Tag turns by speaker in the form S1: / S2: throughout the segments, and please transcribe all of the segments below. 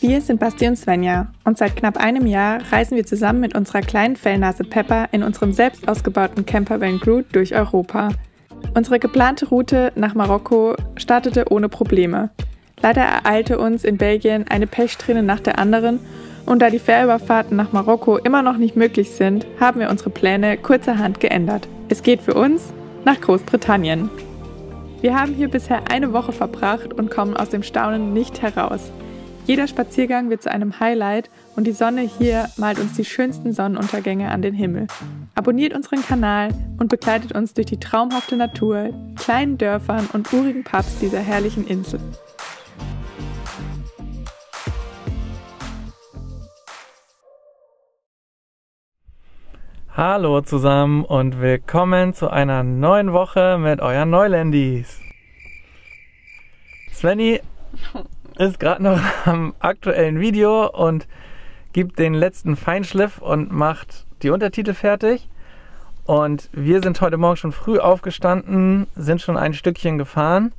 S1: Wir sind Basti und Svenja und seit knapp einem Jahr reisen wir zusammen mit unserer kleinen Fellnase Pepper in unserem selbst ausgebauten Campervan Groot durch Europa. Unsere geplante Route nach Marokko startete ohne Probleme. Leider ereilte uns in Belgien eine Pechsträhne nach der anderen und da die Fährüberfahrten nach Marokko immer noch nicht möglich sind, haben wir unsere Pläne kurzerhand geändert. Es geht für uns nach Großbritannien. Wir haben hier bisher eine Woche verbracht und kommen aus dem Staunen nicht heraus. Jeder Spaziergang wird zu einem Highlight und die Sonne hier malt uns die schönsten Sonnenuntergänge an den Himmel. Abonniert unseren Kanal und begleitet uns durch die traumhafte Natur, kleinen Dörfern und urigen Pubs dieser herrlichen Insel.
S2: Hallo zusammen und willkommen zu einer neuen Woche mit euren Neuländis. Svenny ist gerade noch am aktuellen Video und gibt den letzten Feinschliff und macht die Untertitel fertig. Und wir sind heute Morgen schon früh aufgestanden, sind schon ein Stückchen gefahren,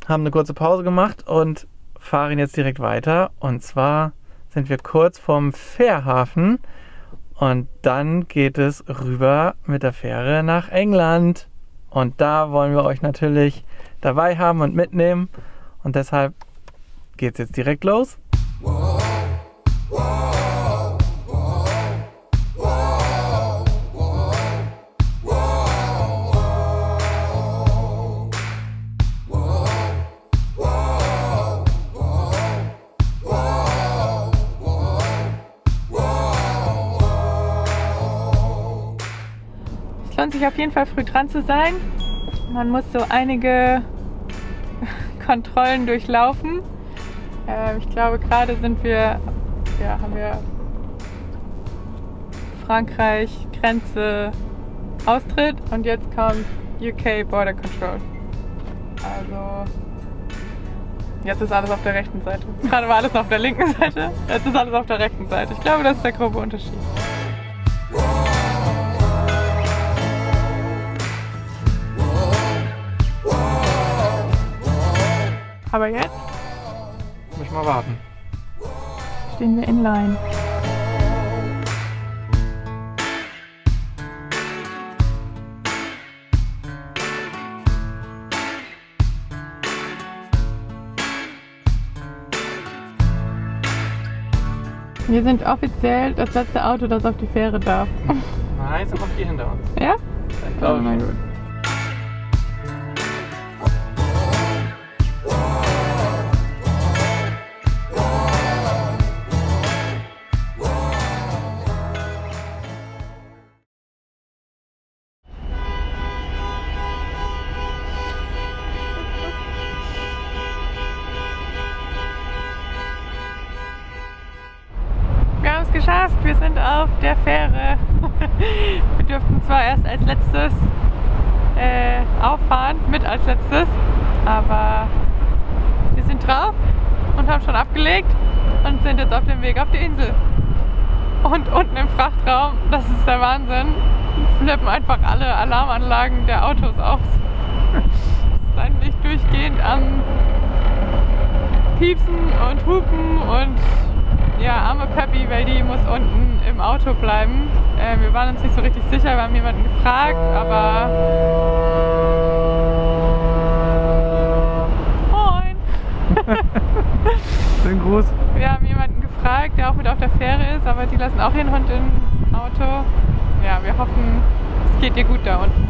S2: haben eine kurze Pause gemacht und fahren jetzt direkt weiter. Und zwar sind wir kurz vorm Fährhafen und dann geht es rüber mit der Fähre nach England. Und da wollen wir euch natürlich dabei haben und mitnehmen. Und deshalb geht's jetzt direkt los.
S1: Es lohnt sich auf jeden Fall früh dran zu sein. Man muss so einige Kontrollen durchlaufen. Ich glaube, gerade haben wir Frankreich, Grenze, Austritt und jetzt kommt UK Border Control. Also jetzt ist alles auf der rechten Seite. Gerade war alles noch auf der linken Seite, jetzt ist alles auf der rechten Seite. Ich glaube, das ist der grobe Unterschied. Aber jetzt
S2: Muss ich mal warten.
S1: stehen wir in Line. Wir sind offiziell das letzte Auto, das auf die Fähre darf.
S2: Nein, es sind noch 4 hinter uns.
S1: Ja?
S2: Ich glaube
S1: na
S2: schon.
S1: gut. Wir haben es geschafft, wir sind auf der Fähre. Wir durften zwar erst als letztes auffahren, mit als letztes, aber wir sind drauf und haben schon abgelegt und sind jetzt auf dem Weg auf die Insel. Und unten im Frachtraum, das ist der Wahnsinn, flippen einfach alle Alarmanlagen der Autos aus. Es ist eigentlich durchgehend am Piepsen und Hupen und ja, arme Peppi, weil die muss unten im Auto bleiben. Wir waren uns nicht so richtig sicher, wir haben jemanden gefragt, aber... Moin!
S2: Schönen Gruß.
S1: Wir haben jemanden gefragt, der auch mit auf der Fähre ist, aber die lassen auch ihren Hund im Auto. Ja, wir hoffen, es geht dir gut da unten.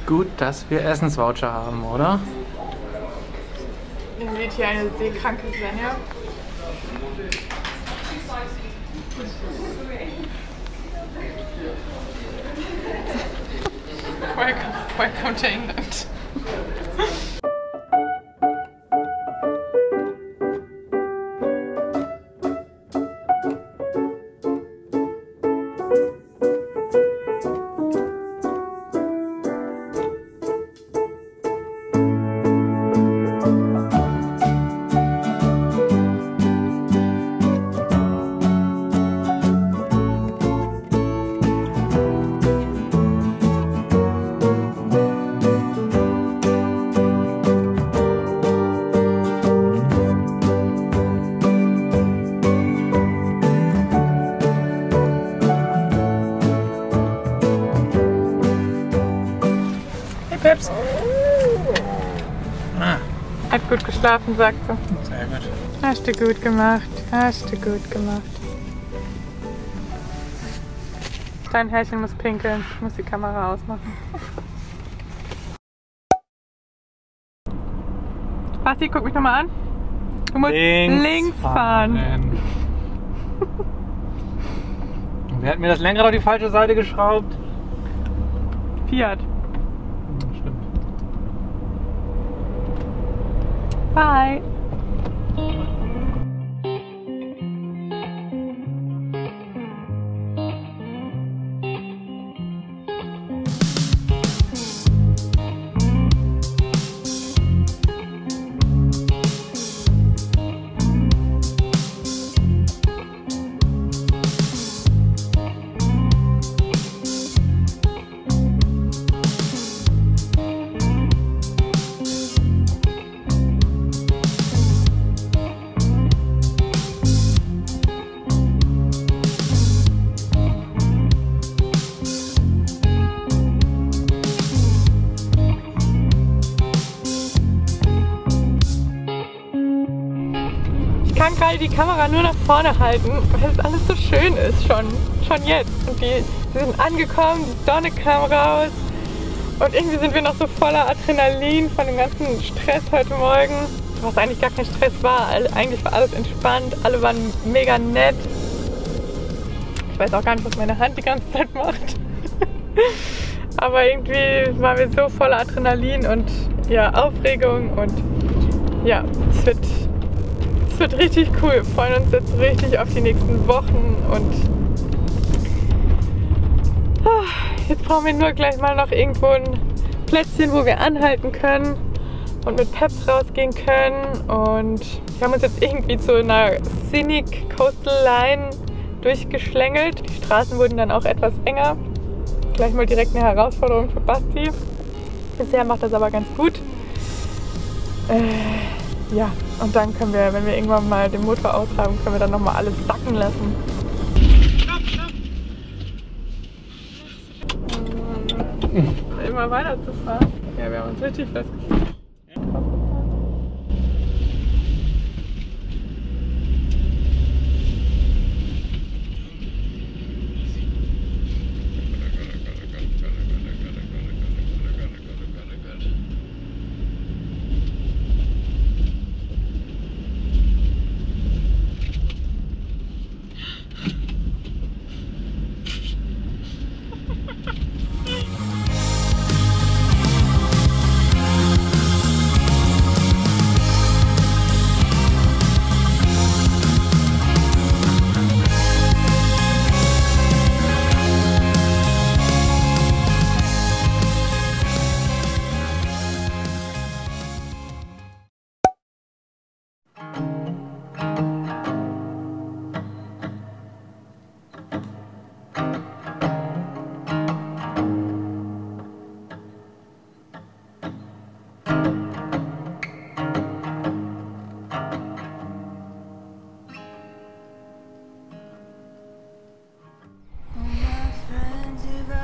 S2: Gut, dass wir Essensvoucher haben, oder?
S1: Ihr seht hier eine seekranke Svenja. Welcome to England. Hat gut geschlafen, sagt sie.
S2: Sehr gut.
S1: Hast du gut gemacht. Hast du gut gemacht. Dein Herrchen muss pinkeln. Ich muss die Kamera ausmachen. Basti, guck mich nochmal an. Du musst links fahren.
S2: Wer hat mir das Lenkrad auf die falsche Seite geschraubt?
S1: Fiat.
S2: Stimmt.
S1: Bye. Ich kann gerade die Kamera nur nach vorne halten, weil es alles so schön ist, schon jetzt. Und wir sind angekommen, die Sonne kam raus und irgendwie sind wir noch so voller Adrenalin von dem ganzen Stress heute Morgen. Was eigentlich gar kein Stress war, eigentlich war alles entspannt, alle waren mega nett. Ich weiß auch gar nicht, was meine Hand die ganze Zeit macht. Aber irgendwie waren wir so voller Adrenalin und ja, Aufregung und ja, es wird richtig cool. Wir freuen uns jetzt richtig auf die nächsten Wochen und jetzt brauchen wir nur gleich mal noch irgendwo ein Plätzchen, wo wir anhalten können und mit Peps rausgehen können. Und wir haben uns jetzt irgendwie zu einer Scenic Coastal Line durchgeschlängelt. Die Straßen wurden dann auch etwas enger. Gleich mal direkt eine Herausforderung für Basti. Bisher macht das aber ganz gut. Ja, und dann können wir, wenn wir irgendwann mal den Motor aus haben, können wir dann nochmal alles sacken lassen. Immer weiter zu fahren. Ja, wir haben uns richtig festgefahren.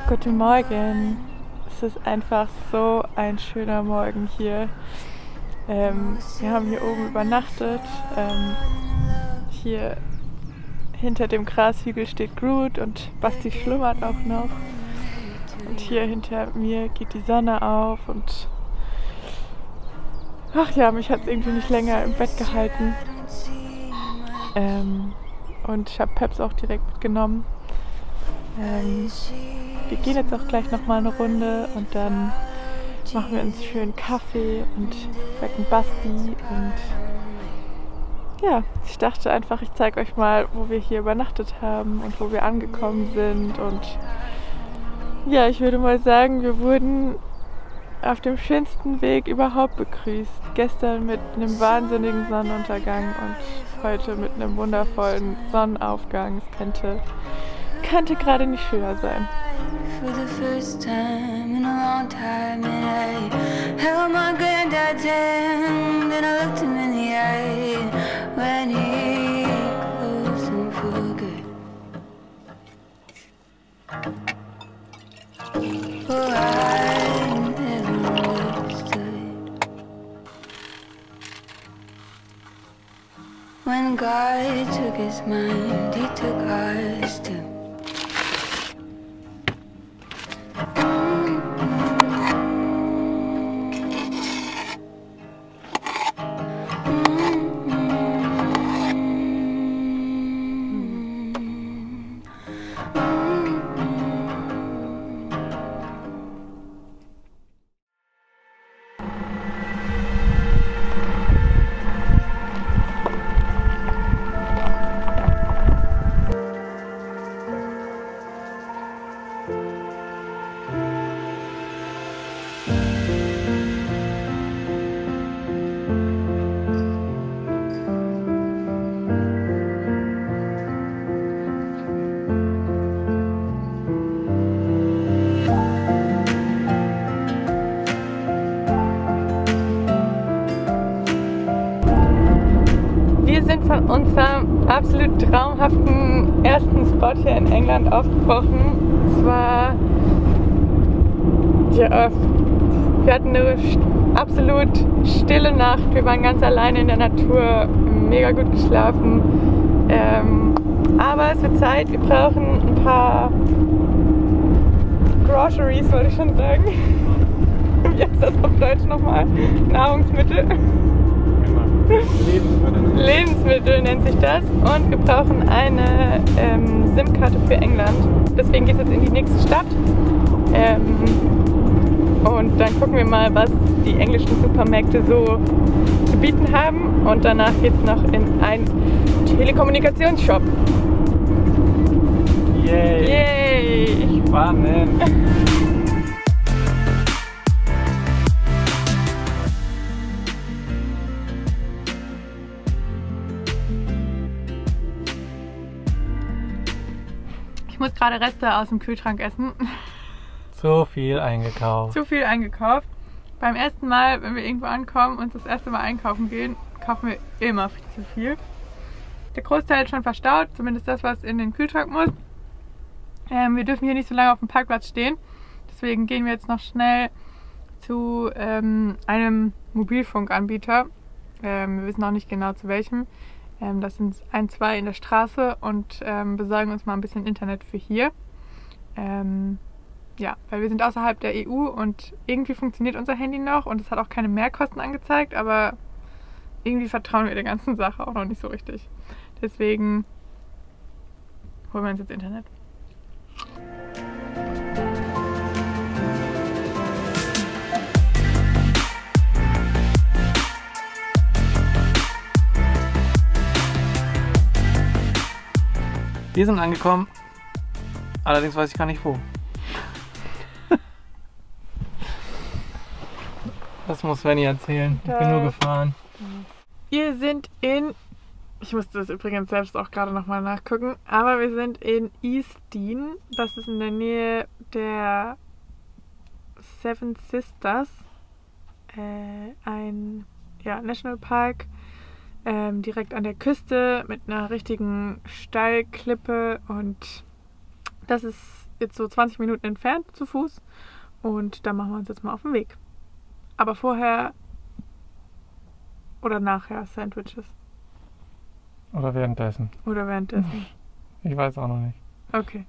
S1: Guten Morgen. Es ist einfach so ein schöner Morgen hier. Wir haben hier oben übernachtet. Hier hinter dem Grashügel steht Groot und Basti schlummert auch noch. Und hier hinter mir geht die Sonne auf und ach ja, mich hat es irgendwie nicht länger im Bett gehalten. Und ich habe Peps auch direkt mitgenommen. Wir gehen jetzt auch gleich nochmal eine Runde und dann machen wir uns schön Kaffee und wecken Basti. Und ja, ich dachte einfach, ich zeige euch mal, wo wir hier übernachtet haben und wo wir angekommen sind. Und ja, ich würde mal sagen, wir wurden auf dem schönsten Weg überhaupt begrüßt. Gestern mit einem wahnsinnigen Sonnenuntergang und heute mit einem wundervollen Sonnenaufgang. Es könnte gerade nicht schöner sein. For the first time in a long time, and I held my granddad's hand, and I looked him in the eye when he closed them for good. Oh, I never understood.
S3: When God took his mind, he took ours too.
S1: Wir sind von unserem absolut traumhaften ersten Spot hier in England aufgebrochen. Und zwar, ja, wir hatten eine absolut stille Nacht. Wir waren ganz alleine in der Natur, mega gut geschlafen. Aber es wird Zeit, wir brauchen ein paar Groceries, wollte ich schon sagen. Wie heißt das auf Deutsch nochmal? Nahrungsmittel. Lebensmittel nennt sich das, und wir brauchen eine SIM-Karte für England. Deswegen geht es jetzt in die nächste Stadt und dann gucken wir mal, was die englischen Supermärkte so zu bieten haben, und danach geht es noch in einen Telekommunikationsshop.
S2: Yay!
S1: Yay!
S2: Spannend!
S1: Ich muss gerade Reste aus dem Kühlschrank essen.
S2: So viel eingekauft.
S1: Zu viel eingekauft. Beim ersten Mal, wenn wir irgendwo ankommen und das erste Mal einkaufen gehen, kaufen wir immer viel zu viel. Der Großteil ist schon verstaut, zumindest das, was in den Kühlschrank muss. Wir dürfen hier nicht so lange auf dem Parkplatz stehen. Deswegen gehen wir jetzt noch schnell zu einem Mobilfunkanbieter. Wir wissen noch nicht genau zu welchem. Das sind 1, 2 in der Straße, und besorgen uns mal ein bisschen Internet für hier. Ja, weil wir sind außerhalb der EU und irgendwie funktioniert unser Handy noch und es hat auch keine Mehrkosten angezeigt, aber irgendwie vertrauen wir der ganzen Sache auch noch nicht so richtig. Deswegen holen wir uns jetzt Internet.
S2: Wir sind angekommen, allerdings weiß ich gar nicht wo. Das muss Svenny erzählen. Ich bin nur gefahren.
S1: Wir sind in, ich musste das übrigens selbst auch gerade nochmal nachgucken, aber wir sind in East Dean. Das ist in der Nähe der Seven Sisters, ein Nationalpark. Direkt an der Küste mit einer richtigen Steilklippe, und das ist jetzt so 20 Minuten entfernt zu Fuß, und da machen wir uns jetzt mal auf den Weg. Aber vorher oder nachher Sandwiches.
S2: Oder währenddessen.
S1: Oder währenddessen.
S2: Ich weiß auch noch nicht.
S1: Okay.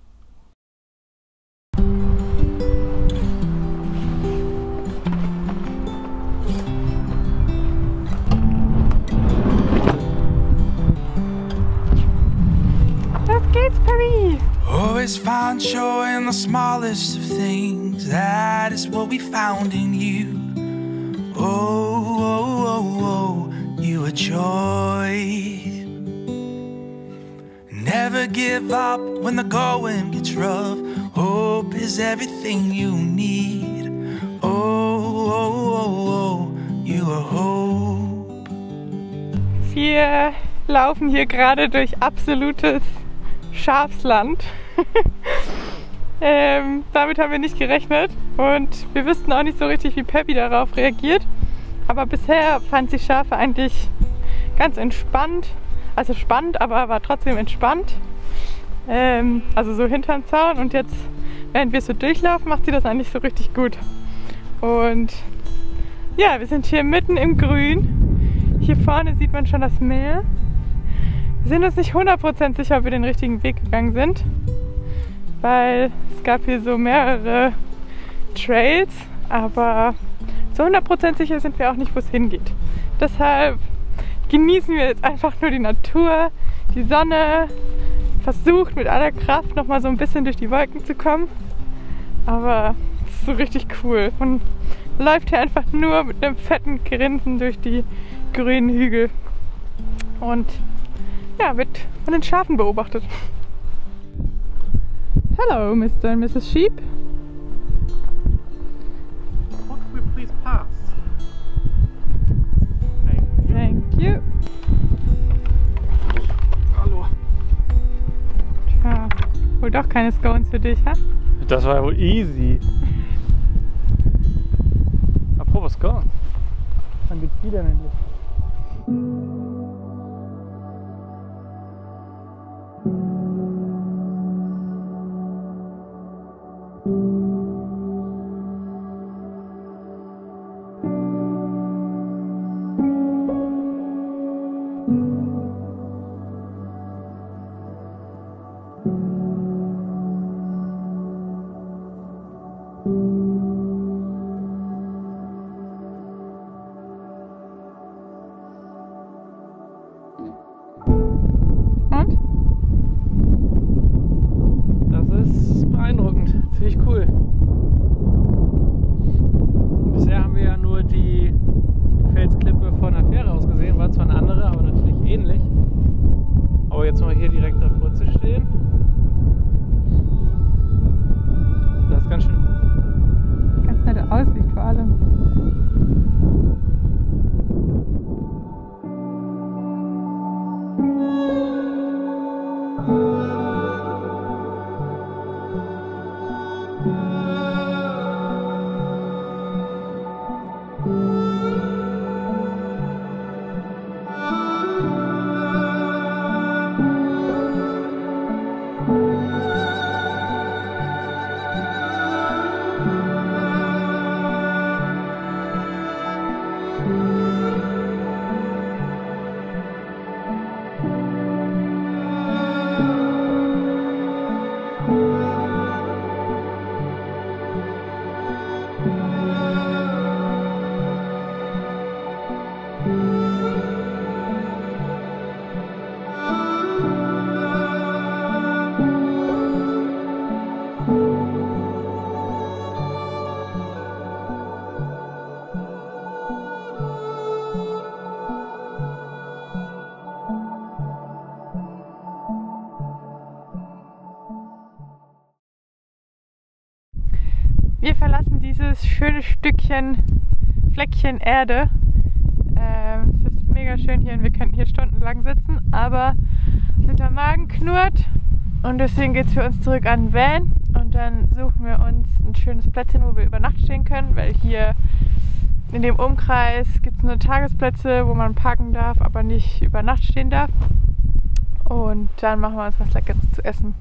S1: Geht's, Perry?
S4: Always find joy in the smallest of things. That is what we found in you. Oh, oh, oh, oh, you are joy. Never give up when the going gets rough. Hope is everything you need. Oh, oh, oh, oh, you are hope.
S1: Wir laufen hier gerade durch absolutes Schafsland. Damit haben wir nicht gerechnet und wir wüssten auch nicht so richtig, wie Peppy darauf reagiert. Aber bisher fand sie Schafe eigentlich ganz entspannt. Also spannend, aber war trotzdem entspannt. Also so hinterm Zaun, und jetzt, während wir so durchlaufen, macht sie das eigentlich so richtig gut. Und ja, wir sind hier mitten im Grün. Hier vorne sieht man schon das Meer. Wir sind uns nicht 100% sicher, ob wir den richtigen Weg gegangen sind, weil es gab hier so mehrere Trails, aber so 100% sicher sind wir auch nicht, wo es hingeht. Deshalb genießen wir jetzt einfach nur die Natur, die Sonne, versucht mit aller Kraft nochmal so ein bisschen durch die Wolken zu kommen. Aber es ist so richtig cool. Man läuft hier einfach nur mit einem fetten Grinsen durch die grünen Hügel und ja, wird von den Schafen beobachtet. Hello, Mr. and Mrs. Sheep.
S2: Could we please pass?
S1: Thank you.
S2: Hallo.
S1: Tja, wohl doch keine Scones für dich, ha?
S2: Das war ja wohl easy. Apropos Scones. Wann geht's wieder endlich?
S1: Und?
S2: Das ist beeindruckend, ziemlich cool. Bisher haben wir ja nur die Felsklippe von der Fähre aus gesehen, war zwar eine andere, aber natürlich ähnlich. Aber jetzt mal hier direkt davor zu stehen, das ist ganz schön.
S1: Ganz nette Aussicht vor allem. Wir verlassen dieses schöne Fleckchen Erde. Es ist mega schön hier und wir könnten hier stundenlang sitzen, aber unser Magen knurrt und deswegen geht es für uns zurück an den Van und dann suchen wir uns ein schönes Plätzchen, wo wir über Nacht stehen können, weil hier in dem Umkreis gibt es nur Tagesplätze, wo man parken darf, aber nicht über Nacht stehen darf. Und dann machen wir uns was Leckeres zu essen.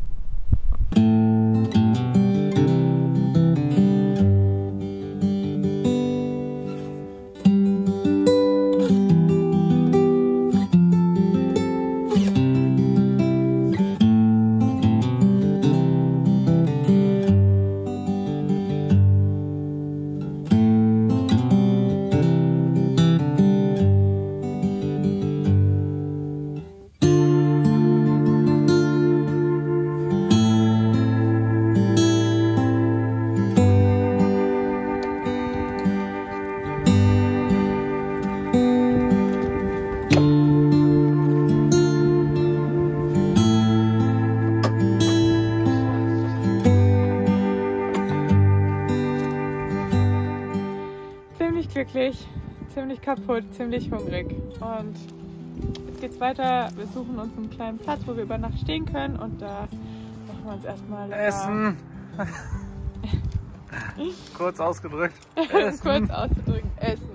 S1: Glücklich, ziemlich kaputt, ziemlich hungrig und jetzt geht's weiter. Wir suchen uns einen kleinen Platz, wo wir über Nacht stehen können und da machen wir uns erstmal
S2: Essen. Kurz ausgedrückt. Essen.
S1: Kurz ausgedrückt, essen.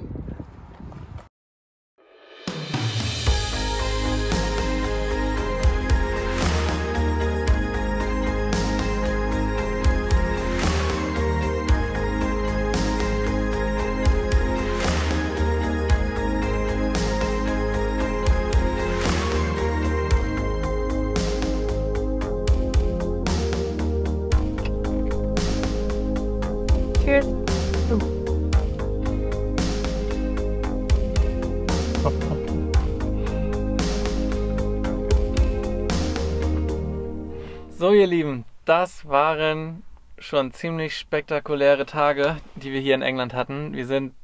S2: So ihr Lieben, das waren schon ziemlich spektakuläre Tage, die wir hier in England hatten. Wir sind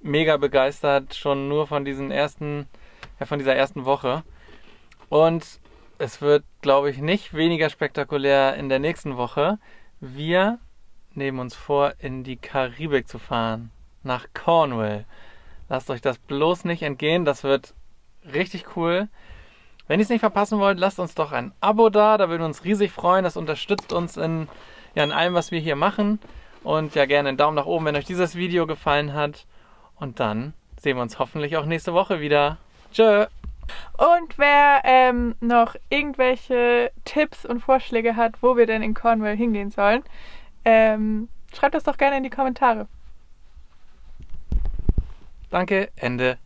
S2: mega begeistert, schon nur von dieser ersten Woche. Und es wird, glaube ich, nicht weniger spektakulär in der nächsten Woche. Wir nehmen uns vor, in die Karibik zu fahren, nach Cornwall. Lasst euch das bloß nicht entgehen, das wird richtig cool. Wenn ihr es nicht verpassen wollt, lasst uns doch ein Abo da würden wir uns riesig freuen. Das unterstützt uns in allem, was wir hier machen. Und ja, gerne einen Daumen nach oben, wenn euch dieses Video gefallen hat. Und dann sehen wir uns hoffentlich auch nächste Woche wieder. Tschö!
S1: Und wer noch irgendwelche Tipps und Vorschläge hat, wo wir denn in Cornwall hingehen sollen, schreibt das doch gerne in die Kommentare.
S2: Danke, Ende.